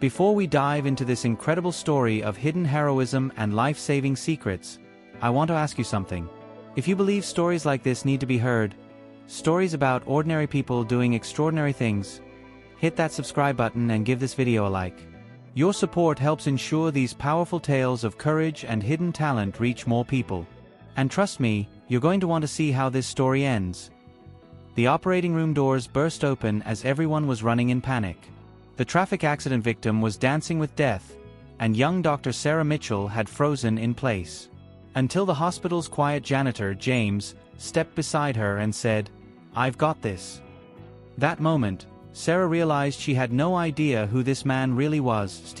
Before we dive into this incredible story of hidden heroism and life-saving secrets, I want to ask you something. If you believe stories like this need to be heard, stories about ordinary people doing extraordinary things, hit that subscribe button and give this video a like. Your support helps ensure these powerful tales of courage and hidden talent reach more people. And trust me, you're going to want to see how this story ends. The operating room doors burst open as everyone was running in panic. The traffic accident victim was dancing with death, and young Dr. Sarah Mitchell had frozen in place. Until the hospital's quiet janitor, James, stepped beside her and said, "I've got this." That moment, Sarah realized she had no idea who this man really was.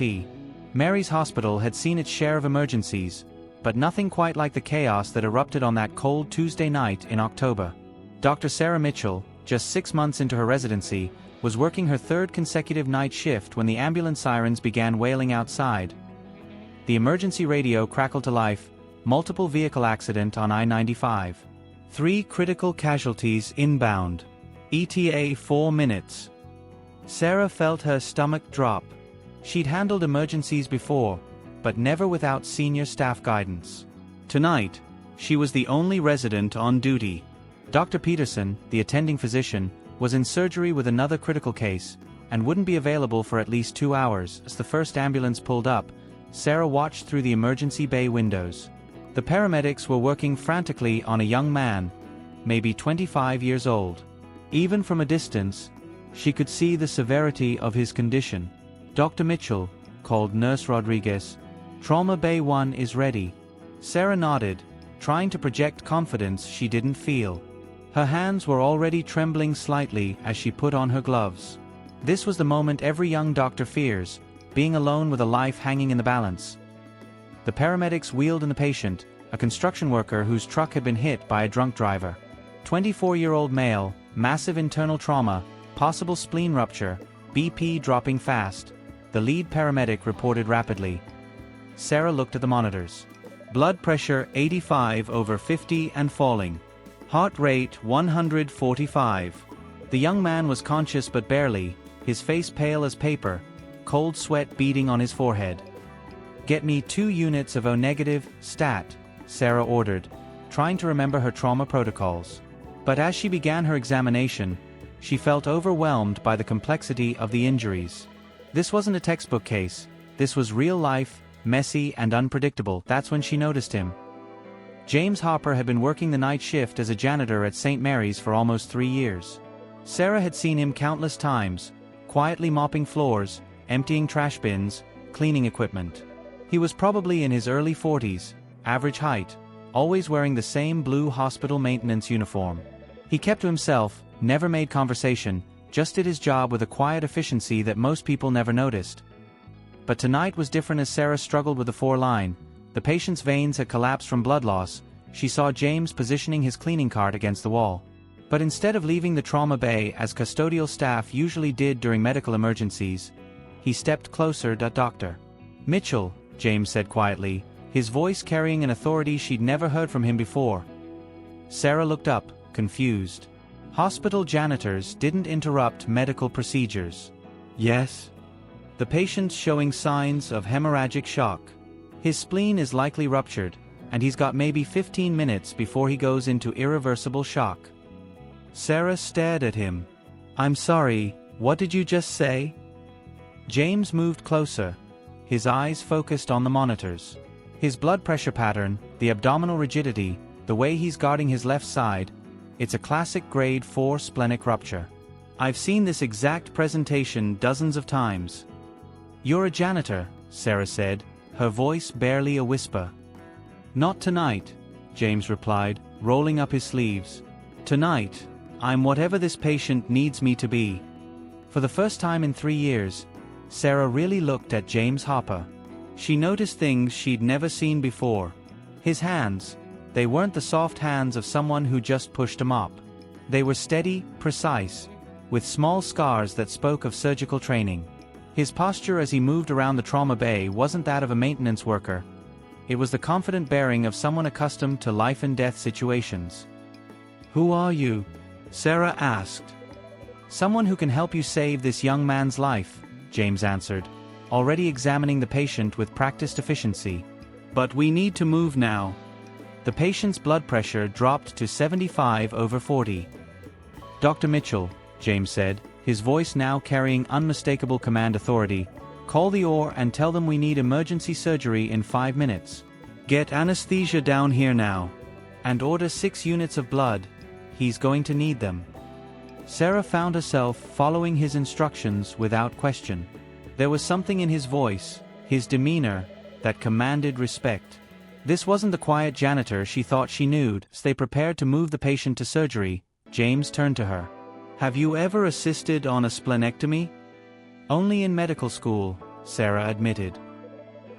Mary's hospital had seen its share of emergencies, but nothing quite like the chaos that erupted on that cold Tuesday night in October. Dr. Sarah Mitchell, just 6 months into her residency, was working her third consecutive night shift when the ambulance sirens began wailing outside. The emergency radio crackled to life. Multiple vehicle accident on I-95. 3 critical casualties inbound. ETA 4 minutes. Sarah felt her stomach drop. She'd handled emergencies before, but never without senior staff guidance. Tonight, she was the only resident on duty. Dr. Peterson, the attending physician, was in surgery with another critical case, and wouldn't be available for at least 2 hours. As the first ambulance pulled up, Sarah watched through the emergency bay windows. The paramedics were working frantically on a young man, maybe 25 years old. Even from a distance, she could see the severity of his condition. "Dr. Mitchell," called Nurse Rodriguez, "Trauma Bay 1 is ready." Sarah nodded, trying to project confidence she didn't feel. Her hands were already trembling slightly as she put on her gloves. This was the moment every young doctor fears, being alone with a life hanging in the balance. The paramedics wheeled in the patient, a construction worker whose truck had been hit by a drunk driver. 24-year-old male, massive internal trauma, possible spleen rupture, BP dropping fast, the lead paramedic reported rapidly. Sarah looked at the monitors. Blood pressure 85/50 and falling. Heart rate 145. The young man was conscious but barely, his face pale as paper, cold sweat beading on his forehead. "Get me 2 units of O-negative, stat," Sarah ordered, trying to remember her trauma protocols. But as she began her examination, she felt overwhelmed by the complexity of the injuries. This wasn't a textbook case, this was real life, messy and unpredictable. That's when she noticed him. James Hopper had been working the night shift as a janitor at St. Mary's for almost 3 years. Sarah had seen him countless times, quietly mopping floors, emptying trash bins, cleaning equipment. He was probably in his early 40s, average height, always wearing the same blue hospital maintenance uniform. He kept to himself, never made conversation, just did his job with a quiet efficiency that most people never noticed. But tonight was different. As Sarah struggled with the 4-line, the patient's veins had collapsed from blood loss, she saw James positioning his cleaning cart against the wall. But instead of leaving the trauma bay as custodial staff usually did during medical emergencies, he stepped closer. "Dr. Mitchell," James said quietly, his voice carrying an authority she'd never heard from him before. Sarah looked up, confused. Hospital janitors didn't interrupt medical procedures. "Yes?" "The patient's showing signs of hemorrhagic shock. His spleen is likely ruptured, and he's got maybe 15 minutes before he goes into irreversible shock." Sarah stared at him. "I'm sorry, what did you just say?" James moved closer, his eyes focused on the monitors. His blood pressure pattern, the abdominal rigidity, the way he's guarding his left side, it's a classic grade 4 splenic rupture. "I've seen this exact presentation dozens of times." "You're a janitor," Sarah said, her voice barely a whisper. "Not tonight," James replied, rolling up his sleeves. "Tonight, I'm whatever this patient needs me to be." For the first time in 3 years, Sarah really looked at James Hopper. She noticed things she'd never seen before. His hands, they weren't the soft hands of someone who just pushed a mop. They were steady, precise, with small scars that spoke of surgical training. His posture as he moved around the trauma bay wasn't that of a maintenance worker. It was the confident bearing of someone accustomed to life-and-death situations. "Who are you?" Sarah asked. "Someone who can help you save this young man's life," James answered, already examining the patient with practiced efficiency. "But we need to move now." The patient's blood pressure dropped to 75/40. "Dr. Mitchell," James said, his voice now carrying unmistakable command authority, "call the OR and tell them we need emergency surgery in 5 minutes. Get anesthesia down here now. And order 6 units of blood. He's going to need them." Sarah found herself following his instructions without question. There was something in his voice, his demeanor, that commanded respect. This wasn't the quiet janitor she thought she knew. As they prepared to move the patient to surgery, James turned to her. "Have you ever assisted on a splenectomy?" "Only in medical school," Sarah admitted.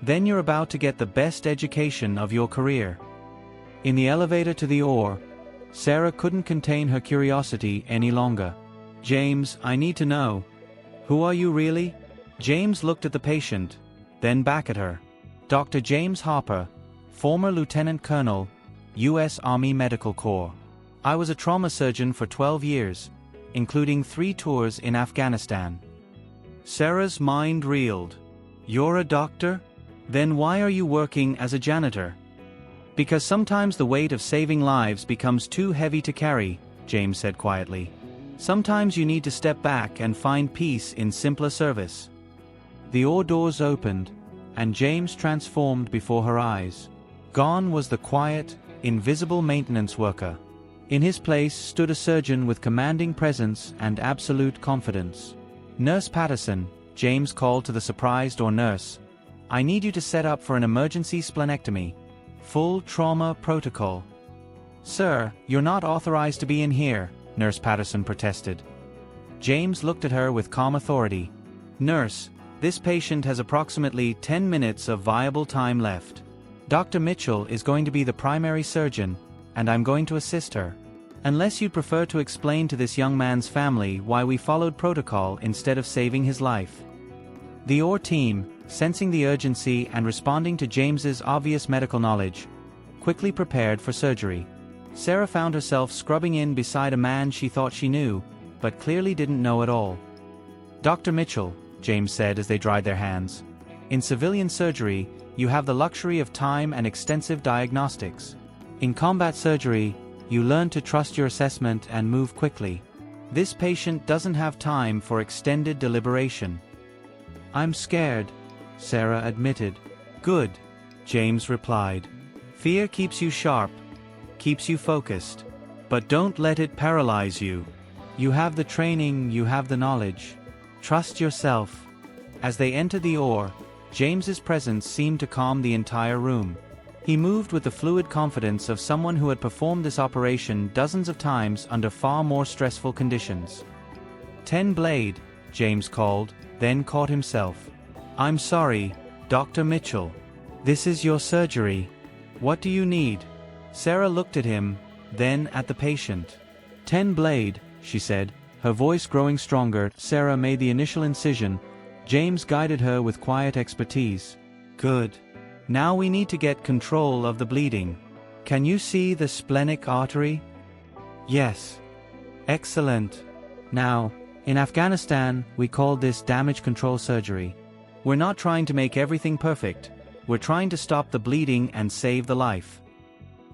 "Then you're about to get the best education of your career." In the elevator to the OR, Sarah couldn't contain her curiosity any longer. "James, I need to know. Who are you really?" James looked at the patient, then back at her. "Dr. James Harper, former Lieutenant Colonel, U.S. Army Medical Corps. I was a trauma surgeon for 12 years, including 3 tours in Afghanistan." Sarah's mind reeled. "You're a doctor? Then why are you working as a janitor?" "Because sometimes the weight of saving lives becomes too heavy to carry," James said quietly. "Sometimes you need to step back and find peace in simpler service." The OR doors opened, and James transformed before her eyes. Gone was the quiet, invisible maintenance worker. In his place stood a surgeon with commanding presence and absolute confidence. "Nurse Patterson," James called to the surprised OR nurse, "I need you to set up for an emergency splenectomy. Full trauma protocol." "Sir, you're not authorized to be in here," Nurse Patterson protested. James looked at her with calm authority. "Nurse, this patient has approximately 10 minutes of viable time left. Dr. Mitchell is going to be the primary surgeon, and I'm going to assist her. Unless you'd prefer to explain to this young man's family why we followed protocol instead of saving his life." The OR team, sensing the urgency and responding to James's obvious medical knowledge, quickly prepared for surgery. Sarah found herself scrubbing in beside a man she thought she knew, but clearly didn't know at all. "Dr. Mitchell," James said as they dried their hands, "in civilian surgery, you have the luxury of time and extensive diagnostics. In combat surgery, you learn to trust your assessment and move quickly. This patient doesn't have time for extended deliberation." "I'm scared," Sarah admitted. "Good," James replied. "Fear keeps you sharp, keeps you focused. But don't let it paralyze you. You have the training, you have the knowledge. Trust yourself." As they entered the OR, James's presence seemed to calm the entire room. He moved with the fluid confidence of someone who had performed this operation dozens of times under far more stressful conditions. "10 Blade," James called, then caught himself. "I'm sorry, Dr. Mitchell. This is your surgery. What do you need?" Sarah looked at him, then at the patient. "10 Blade," she said, her voice growing stronger. Sarah made the initial incision. James guided her with quiet expertise. "Good. Now we need to get control of the bleeding. Can you see the splenic artery?" "Yes." "Excellent. Now, in Afghanistan, we call this damage control surgery. We're not trying to make everything perfect. We're trying to stop the bleeding and save the life."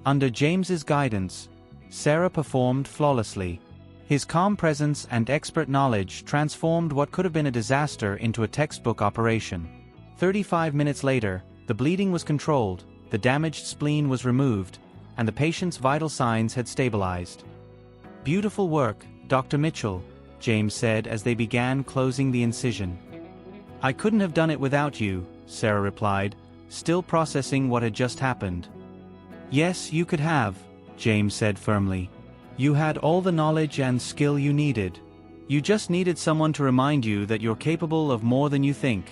Under James's guidance, Sarah performed flawlessly. His calm presence and expert knowledge transformed what could have been a disaster into a textbook operation. 35 minutes later, the bleeding was controlled, the damaged spleen was removed, and the patient's vital signs had stabilized. "Beautiful work, Dr. Mitchell," James said as they began closing the incision. "I couldn't have done it without you," Sarah replied, still processing what had just happened. "Yes, you could have," James said firmly. "You had all the knowledge and skill you needed. You just needed someone to remind you that you're capable of more than you think."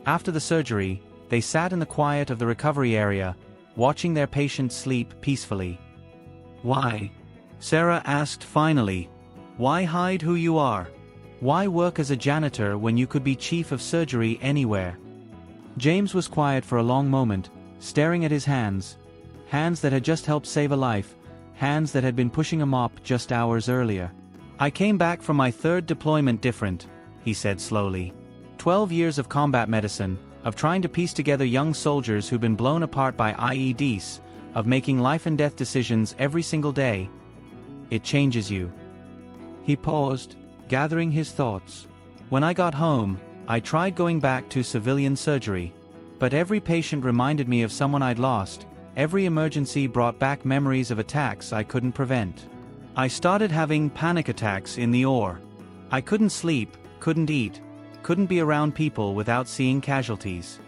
After the surgery, they sat in the quiet of the recovery area, watching their patient sleep peacefully. "Why?" Sarah asked finally. "Why hide who you are? Why work as a janitor when you could be chief of surgery anywhere?" James was quiet for a long moment, staring at his hands that had just helped save a life, hands that had been pushing a mop just hours earlier. "I came back from my 3rd deployment different," he said slowly. 12 years of combat medicine, of trying to piece together young soldiers who've been blown apart by IEDs, of making life and death decisions every single day. It changes you. He paused, gathering his thoughts. When I got home, I tried going back to civilian surgery. But every patient reminded me of someone I'd lost. Every emergency brought back memories of attacks I couldn't prevent. I started having panic attacks in the OR. I couldn't sleep, couldn't eat, couldn't be around people without seeing casualties.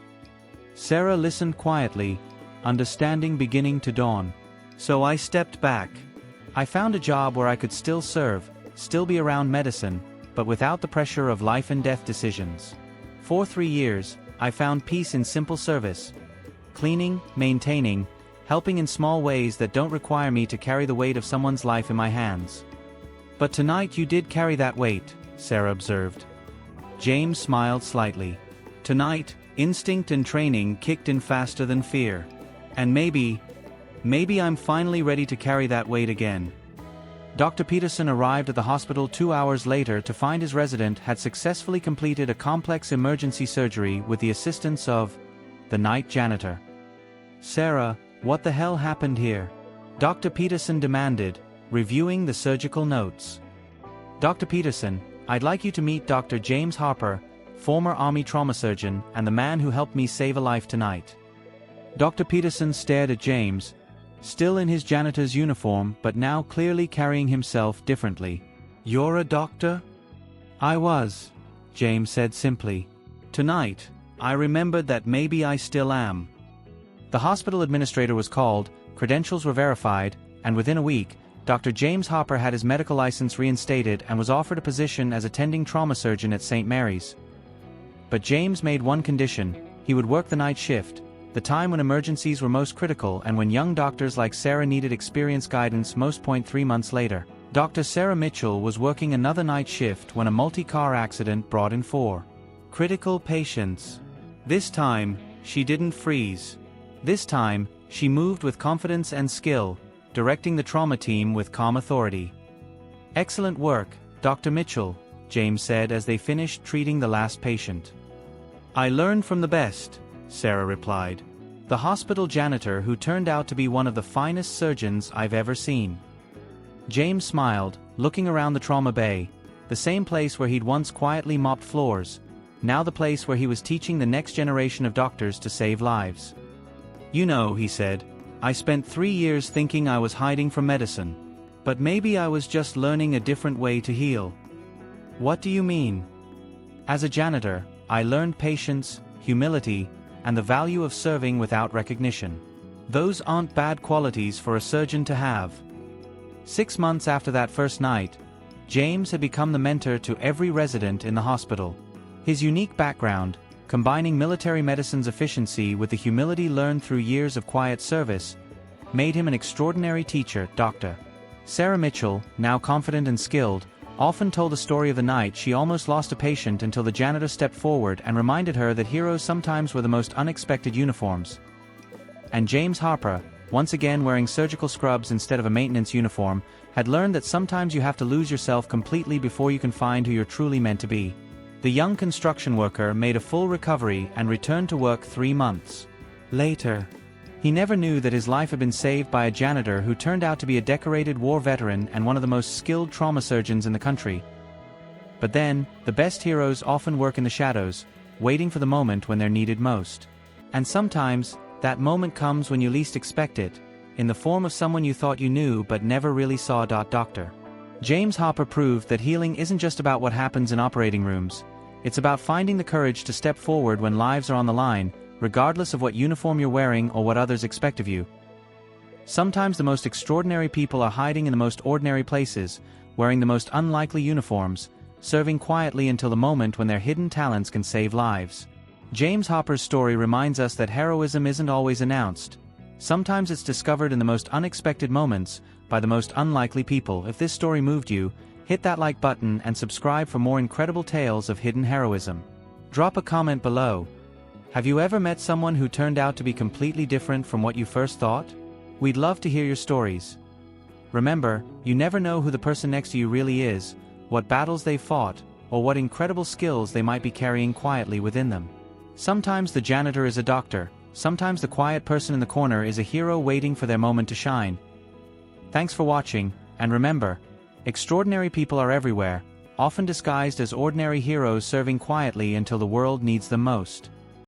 Sarah listened quietly, understanding beginning to dawn. So I stepped back. I found a job where I could still serve, still be around medicine, but without the pressure of life and death decisions. For 3 years, I found peace in simple service. Cleaning, maintaining, helping in small ways that don't require me to carry the weight of someone's life in my hands. But tonight you did carry that weight, Sarah observed. James smiled slightly. Tonight, instinct and training kicked in faster than fear. And maybe I'm finally ready to carry that weight again. Dr. Peterson arrived at the hospital 2 hours later to find his resident had successfully completed a complex emergency surgery with the assistance of the night janitor. Sarah, what the hell happened here? Dr. Peterson demanded, reviewing the surgical notes. Dr. Peterson, I'd like you to meet Dr. James Harper, former Army trauma surgeon and the man who helped me save a life tonight. Dr. Peterson stared at James, still in his janitor's uniform but now clearly carrying himself differently. You're a doctor? I was, James said simply. Tonight, I remembered that maybe I still am. The hospital administrator was called, credentials were verified, and within a week, Dr. James Harper had his medical license reinstated and was offered a position as attending trauma surgeon at St. Mary's. But James made one condition: he would work the night shift, the time when emergencies were most critical and when young doctors like Sarah needed experienced guidance most. 3 months later, Dr. Sarah Mitchell was working another night shift when a multi-car accident brought in 4 critical patients. This time, she didn't freeze. This time, she moved with confidence and skill, directing the trauma team with calm authority. Excellent work, Dr. Mitchell, James said as they finished treating the last patient. I learned from the best, Sarah replied. The hospital janitor who turned out to be one of the finest surgeons I've ever seen. James smiled, looking around the trauma bay, the same place where he'd once quietly mopped floors, now the place where he was teaching the next generation of doctors to save lives. You know, he said, I spent 3 years thinking I was hiding from medicine. But maybe I was just learning a different way to heal. What do you mean? As a janitor, I learned patience, humility, and the value of serving without recognition. Those aren't bad qualities for a surgeon to have. 6 months after that first night, James had become the mentor to every resident in the hospital. His unique background, combining military medicine's efficiency with the humility learned through years of quiet service, made him an extraordinary teacher. Dr. Sarah Mitchell, now confident and skilled, often told the story of the night she almost lost a patient until the janitor stepped forward and reminded her that heroes sometimes wear the most unexpected uniforms. And James Harper, once again wearing surgical scrubs instead of a maintenance uniform, had learned that sometimes you have to lose yourself completely before you can find who you're truly meant to be. The young construction worker made a full recovery and returned to work 3 months later. He never knew that his life had been saved by a janitor who turned out to be a decorated war veteran and one of the most skilled trauma surgeons in the country. But then, the best heroes often work in the shadows, waiting for the moment when they're needed most. And sometimes, that moment comes when you least expect it, in the form of someone you thought you knew but never really saw. Dr. James Harper proved that healing isn't just about what happens in operating rooms. It's about finding the courage to step forward when lives are on the line, regardless of what uniform you're wearing or what others expect of you. Sometimes the most extraordinary people are hiding in the most ordinary places, wearing the most unlikely uniforms, serving quietly until the moment when their hidden talents can save lives. James Harper's story reminds us that heroism isn't always announced. Sometimes it's discovered in the most unexpected moments, by the most unlikely people. If this story moved you, hit that like button and subscribe for more incredible tales of hidden heroism. Drop a comment below. Have you ever met someone who turned out to be completely different from what you first thought? We'd love to hear your stories. Remember, you never know who the person next to you really is, what battles they've fought, or what incredible skills they might be carrying quietly within them. Sometimes the janitor is a doctor, sometimes the quiet person in the corner is a hero waiting for their moment to shine. Thanks for watching, and remember, extraordinary people are everywhere, often disguised as ordinary heroes serving quietly until the world needs them most.